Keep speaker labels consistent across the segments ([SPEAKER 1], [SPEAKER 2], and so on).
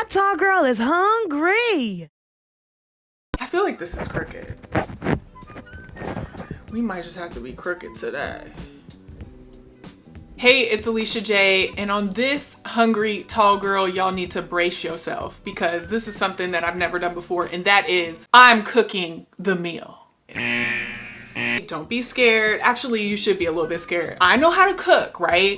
[SPEAKER 1] That tall girl is hungry.
[SPEAKER 2] I feel like this is crooked. We might just have to be crooked today. Hey, it's Alicia J, and on this hungry tall girl, y'all need to brace yourself because this is something that I've never done before, and that is I'm cooking the meal. Don't be scared. Actually, you should be a little bit scared. I know how to cook, right?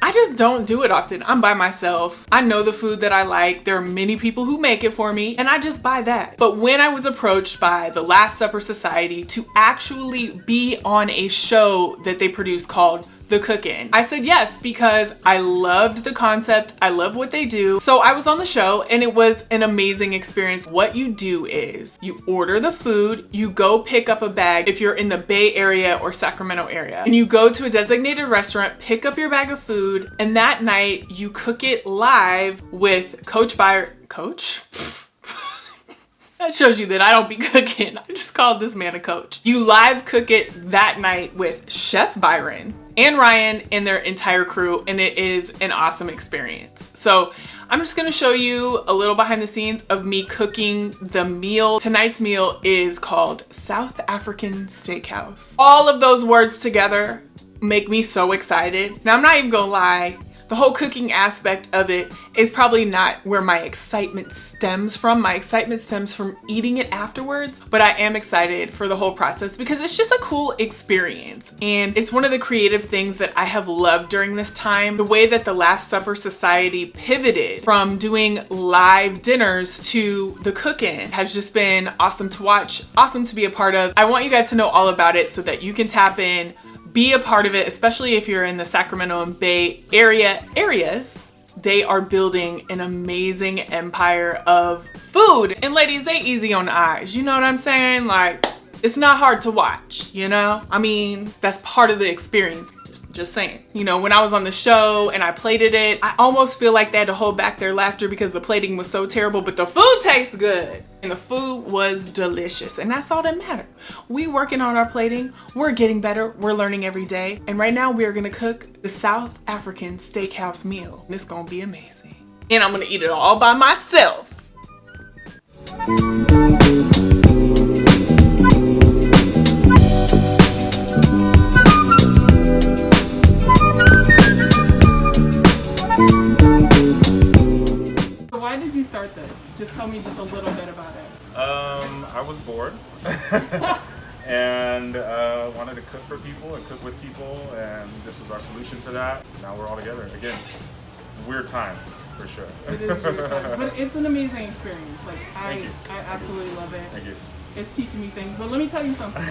[SPEAKER 2] I just don't do it often. I'm by myself. I know the food that I like. There are many people who make it for me, and I just buy that. But when I was approached by the Last Supper Society to actually be on a show that they produce called The Cook-In, I said yes because I loved the concept. I love what they do. So I was on the show and it was an amazing experience. What you do is you order the food, you go pick up a bag if you're in the Bay Area or Sacramento area, and you go to a designated restaurant, pick up your bag of food, and that night you cook it live with Coach Byron. Coach? That shows you that I don't be cooking. I just called this man a coach. You live cook it that night with Chef Byron and Ryan and their entire crew, and it is an awesome experience. So I'm just gonna show you a little behind the scenes of me cooking the meal. Tonight's meal is called South African Steakhouse. All of those words together make me so excited. Now I'm not even gonna lie, the whole cooking aspect of it is probably not where my excitement stems from. My excitement stems from eating it afterwards, but I am excited for the whole process because it's just a cool experience. And it's one of the creative things that I have loved during this time. The way that the Last Supper Society pivoted from doing live dinners to the cook-in has just been awesome to watch, awesome to be a part of. I want you guys to know all about it so that you can tap in, be a part of it, especially if you're in the Sacramento and Bay Area areas. They are building an amazing empire of food. And ladies, they easy on the eyes. You know what I'm saying? Like, it's not hard to watch, you know? I mean, that's part of the experience. Just saying. You know, when I was on the show and I plated it, I almost feel like they had to hold back their laughter because the plating was so terrible, but the food tastes good. And the food was delicious. And that's all that matters. We working on our plating. We're getting better. We're learning every day. And right now we are gonna cook the South African Steakhouse meal. And it's gonna be amazing. And I'm gonna eat it all by myself. Why did you start this? Just tell me just a little bit about it.
[SPEAKER 3] I was bored and wanted to cook for people and cook with people, and this was our solution to that. Now we're all together. Again, weird times for sure.
[SPEAKER 2] It is weird times, but it's an amazing experience. Like I absolutely love it.
[SPEAKER 3] Thank you.
[SPEAKER 2] It's teaching me things, but let me tell you something.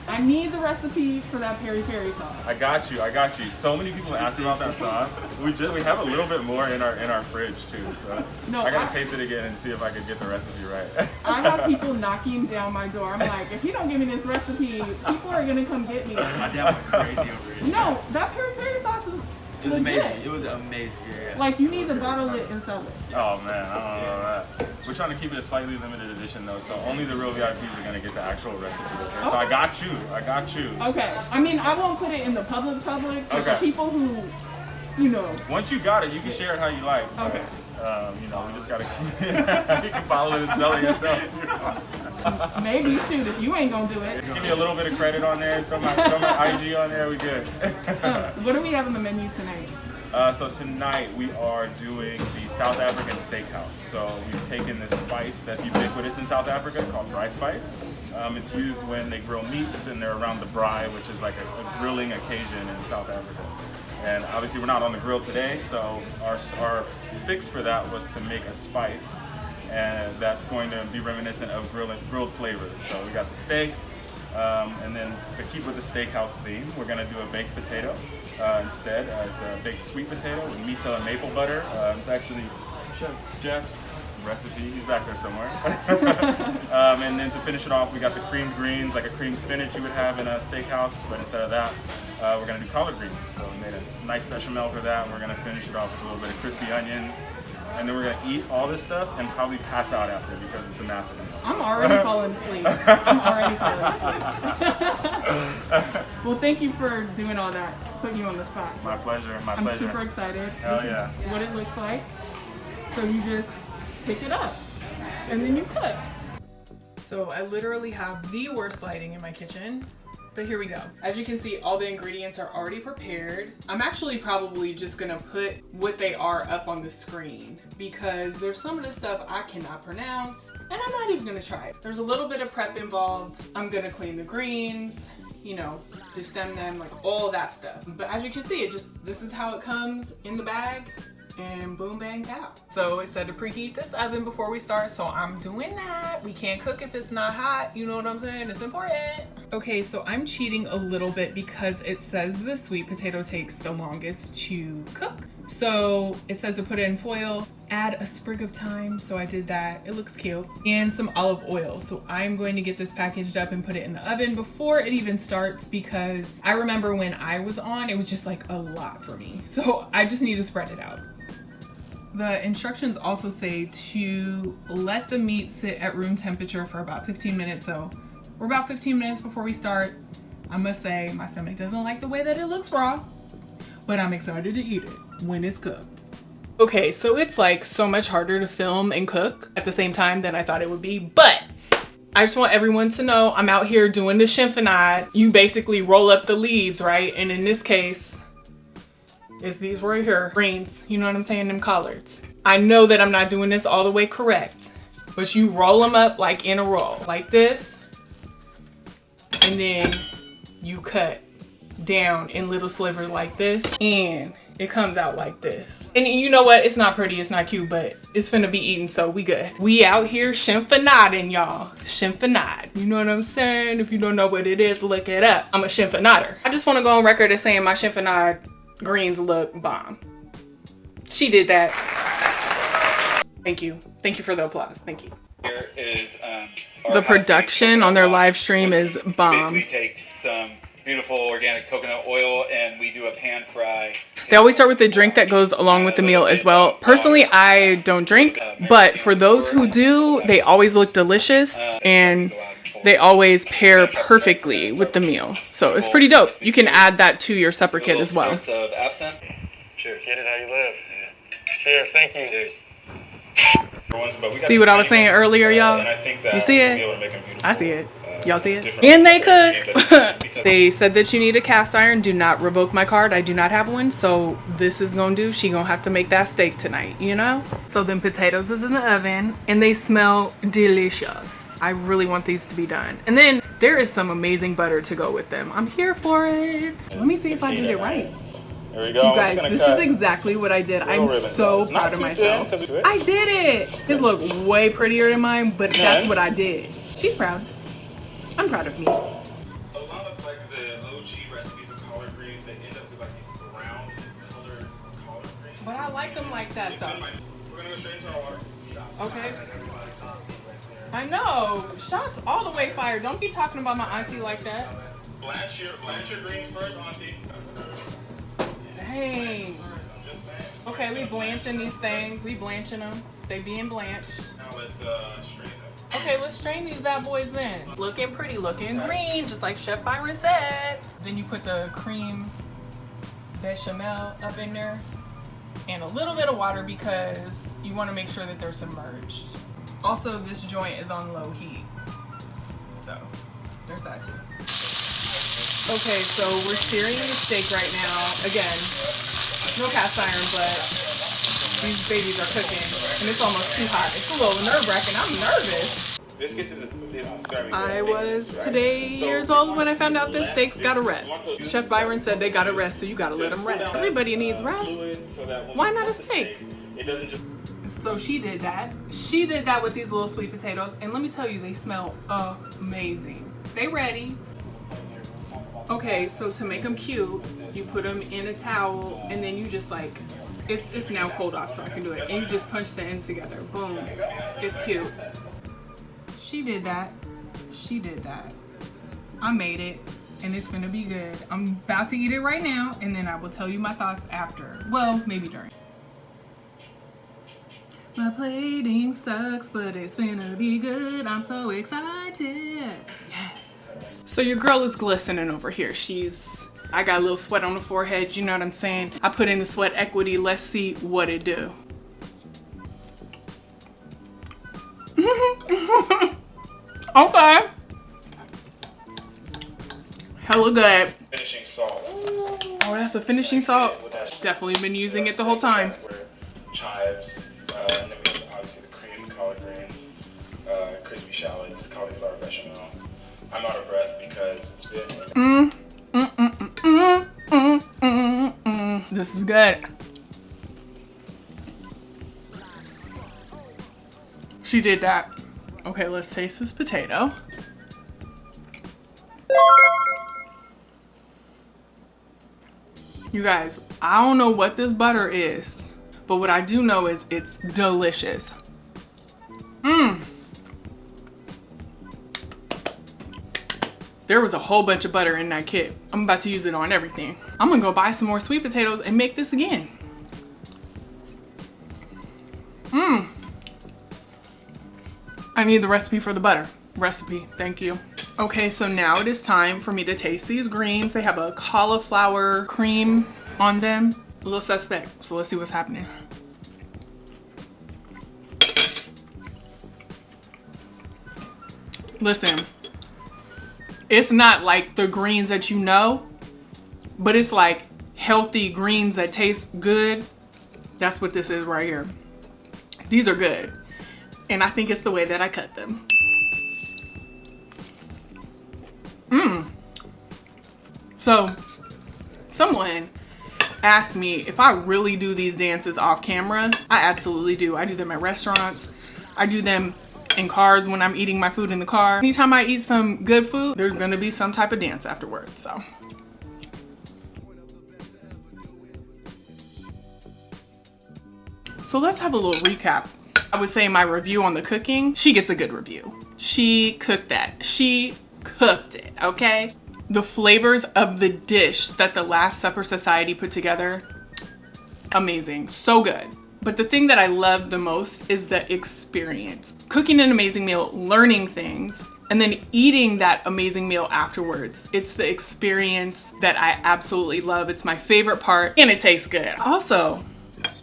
[SPEAKER 2] I need the recipe for that peri-peri sauce.
[SPEAKER 3] I got you. So many people ask about that sauce. We have a little bit more in our fridge too. So no, I gotta taste it again and see if I can get the recipe right.
[SPEAKER 2] I have people knocking down my door. I'm like, if you don't give me this recipe, people are gonna come get me.
[SPEAKER 4] My dad went crazy over it.
[SPEAKER 2] No, that peri-peri sauce is
[SPEAKER 4] It was
[SPEAKER 2] legit.
[SPEAKER 4] amazing. It was amazing. Yeah.
[SPEAKER 2] Like you need to bottle it and sell it.
[SPEAKER 3] Oh man, I don't know that. We're trying to keep it a slightly limited edition though, so only the real VIPs are gonna get the actual recipe. Okay? So I got you.
[SPEAKER 2] Okay. I mean, I won't put it in the public, but the people who, you know.
[SPEAKER 3] Once you got it, you can share it how you like.
[SPEAKER 2] Okay.
[SPEAKER 3] You know, we just gotta. You can follow it and sell it yourself.
[SPEAKER 2] Maybe shoot if you ain't gonna do it.
[SPEAKER 3] Give me a little bit of credit on there. Throw my IG on there. We good.
[SPEAKER 2] What do we have on the menu tonight?
[SPEAKER 3] So tonight we are doing the South African Steakhouse. So we've taken this spice that's ubiquitous in South Africa called dry spice. It's used when they grill meats and they're around the braai, which is like a grilling occasion in South Africa. And obviously we're not on the grill today, so our fix for that was to make a spice, and that's going to be reminiscent of grilled flavors. So we got the steak, and then to keep with the steakhouse theme, we're going to do a baked potato. Instead, it's a baked sweet potato with miso and maple butter. It's actually Chef Jeff's recipe. He's back there somewhere. And then to finish it off, we got the creamed greens, like a creamed spinach you would have in a steakhouse, but instead of that, we're going to do collard greens. So we made a nice bechamel for that, and we're going to finish it off with a little bit of crispy onions. And then we're going to eat all this stuff and probably pass out after because it's a massive meal.
[SPEAKER 2] I'm already falling asleep. Well, thank you for doing all that, putting you on the spot.
[SPEAKER 3] My pleasure, my
[SPEAKER 2] I'm
[SPEAKER 3] pleasure.
[SPEAKER 2] super excited.
[SPEAKER 3] Hell
[SPEAKER 2] this
[SPEAKER 3] yeah.
[SPEAKER 2] is what it looks like. So you just pick it up and then you cook. So I literally have the worst lighting in my kitchen, but here we go. As you can see, all the ingredients are already prepared. I'm actually probably just gonna put what they are up on the screen because there's some of the stuff I cannot pronounce and I'm not even gonna try it. There's a little bit of prep involved. I'm gonna clean the greens, you know, destem them, like all that stuff. But as you can see, this is how it comes in the bag. And boom, bang, pow. So it said to preheat this oven before we start, so I'm doing that. We can't cook if it's not hot, you know what I'm saying? It's important. Okay, so I'm cheating a little bit because it says the sweet potato takes the longest to cook. So it says to put it in foil, add a sprig of thyme, so I did that. It looks cute. And some olive oil. So I'm going to get this packaged up and put it in the oven before it even starts because I remember when I was on, it was just like a lot for me. So I just need to spread it out. The instructions also say to let the meat sit at room temperature for about 15 minutes. So we're about 15 minutes before we start. I must say my stomach doesn't like the way that it looks raw, but I'm excited to eat it when it's cooked. Okay, so it's like so much harder to film and cook at the same time than I thought it would be, but I just want everyone to know I'm out here doing the chiffonade. You basically roll up the leaves, right? And in this case, it's these right here, greens, you know what I'm saying, them collards. I know that I'm not doing this all the way correct, but you roll them up like in a roll, like this, and then you cut down in little slivers like this, and it comes out like this. And you know what, it's not pretty, it's not cute, but it's finna be eaten, so we good. We out here chiffonading, y'all. Chiffonade, you know what I'm saying? If you don't know what it is, look it up. I'm a chiffonader. I just wanna go on record as saying my chiffonade greens look bomb. She did that. Thank you. Thank you for the applause. Thank you.
[SPEAKER 5] Here is
[SPEAKER 2] The production on their live stream is bomb.
[SPEAKER 5] Basically take some beautiful organic coconut oil and we do a pan fry.
[SPEAKER 2] They always start with the drink that goes along with the meal as well. Personally, I don't drink, but for those who do, they always look delicious and they always pair perfectly with the meal. So it's pretty dope. You can add that to your supper kit as well.
[SPEAKER 5] Of absinthe.
[SPEAKER 6] Cheers. Get it how you live. Yeah. Cheers. Thank you. Cheers.
[SPEAKER 2] See what I was saying earlier, y'all? You see it? I see it. Y'all see it? And they cook. They said that you need a cast iron. Do not revoke my card. I do not have one. So this is gonna do. She gonna have to make that steak tonight, you know? So then potatoes is in the oven and they smell delicious. I really want these to be done. And then there is some amazing butter to go with them. I'm here for it. Let me see if I did it right.
[SPEAKER 3] There we go.
[SPEAKER 2] You guys, this is exactly what I did. I'm so proud of myself. I did it. His look way prettier than mine, but that's what I did. She's proud. I'm proud of me.
[SPEAKER 3] A lot of like the OG recipes of collard greens, they end up with like these brown colored collard greens.
[SPEAKER 2] But I like them like that though.
[SPEAKER 3] We're gonna go straight into our water.
[SPEAKER 2] Okay. I know. Shots all the way fired. Don't be talking about my auntie like that.
[SPEAKER 3] Blanch your greens first, auntie.
[SPEAKER 2] Dang. Okay, we blanching these things. We blanching them. They being blanched.
[SPEAKER 3] Now let's strain them.
[SPEAKER 2] Okay, let's strain these bad boys then. Looking pretty, looking green, just like Chef Byron said. Then you put the cream bechamel up in there and a little bit of water because you want to make sure that they're submerged. Also, this joint is on low heat. So, there's that too. Okay, so we're searing the steak right now. Again, no cast iron, but these babies are cooking and it's almost too hot. It's a little nerve-wracking. I'm nervous. I was today years old when I found out this steak's gotta rest. Chef Byron said they gotta rest, so you gotta let them rest. Everybody needs rest. Why not a steak? So she did that. She did that with these little sweet potatoes, and let me tell you, they smell amazing. They ready. Okay, so to make them cute, you put them in a towel, and then you just like, it's now cold off, so I can do it. And you just punch the ends together. Boom. It's cute. She did that. She did that. I made it, and it's gonna be good. I'm about to eat it right now, and then I will tell you my thoughts after. Well, maybe during. My plating sucks, but it's gonna be good. I'm so excited. Yeah. So your girl is glistening over here. I got a little sweat on the forehead, you know what I'm saying? I put in the sweat equity. Let's see what it do. Okay. Hella good.
[SPEAKER 3] Finishing salt.
[SPEAKER 2] Oh, that's the finishing salt. Definitely been using it the whole time.
[SPEAKER 3] Chives, and then we have obviously the cream, collard greens, crispy shallots, cauliflower bechamel. I'm out of breath because it's been.
[SPEAKER 2] This is good. She did that. Okay, let's taste this potato. You guys, I don't know what this butter is, but what I do know is it's delicious. There was a whole bunch of butter in that kit. I'm about to use it on everything. I'm gonna go buy some more sweet potatoes and make this again. I need the recipe for the butter. Recipe, thank you. Okay, so now it is time for me to taste these greens. They have a cauliflower cream on them. A little suspect, so let's see what's happening. Listen, it's not like the greens that you know, but it's like healthy greens that taste good. That's what this is right here. These are good. And I think it's the way that I cut them. So, someone asked me if I really do these dances off camera. I absolutely do. I do them at restaurants. I do them in cars when I'm eating my food in the car. Anytime I eat some good food, there's gonna be some type of dance afterwards, so. So let's have a little recap. I would say my review on the cooking, she gets a good review. She cooked that. She cooked it, okay? The flavors of the dish that the Last Supper Society put together, amazing, so good. But the thing that I love the most is the experience. Cooking an amazing meal, learning things, and then eating that amazing meal afterwards. It's the experience that I absolutely love. It's my favorite part, and it tastes good. Also,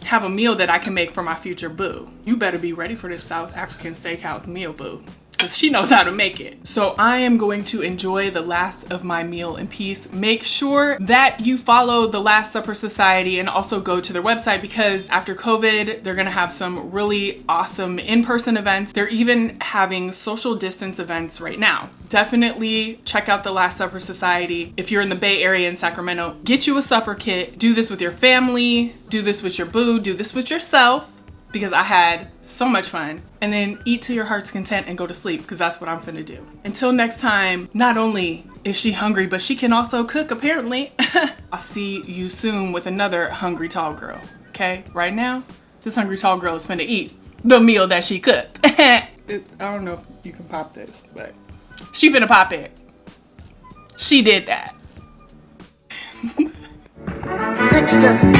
[SPEAKER 2] have a meal that I can make for my future boo. You better be ready for this South African steakhouse meal, boo, because she knows how to make it. So I am going to enjoy the last of my meal in peace. Make sure that you follow the Last Supper Society and also go to their website, because after COVID, they're gonna have some really awesome in-person events. They're even having social distance events right now. Definitely check out the Last Supper Society. If you're in the Bay Area in Sacramento, get you a supper kit. Do this with your family, do this with your boo, do this with yourself, because I had so much fun. And then eat to your heart's content and go to sleep, because that's what I'm finna do. Until next time, not only is she hungry, but she can also cook, apparently. I'll see you soon with another hungry tall girl, okay? Right now, this hungry tall girl is finna eat the meal that she cooked. I don't know if you can pop this, but she finna pop it. She did that.
[SPEAKER 1] Extra.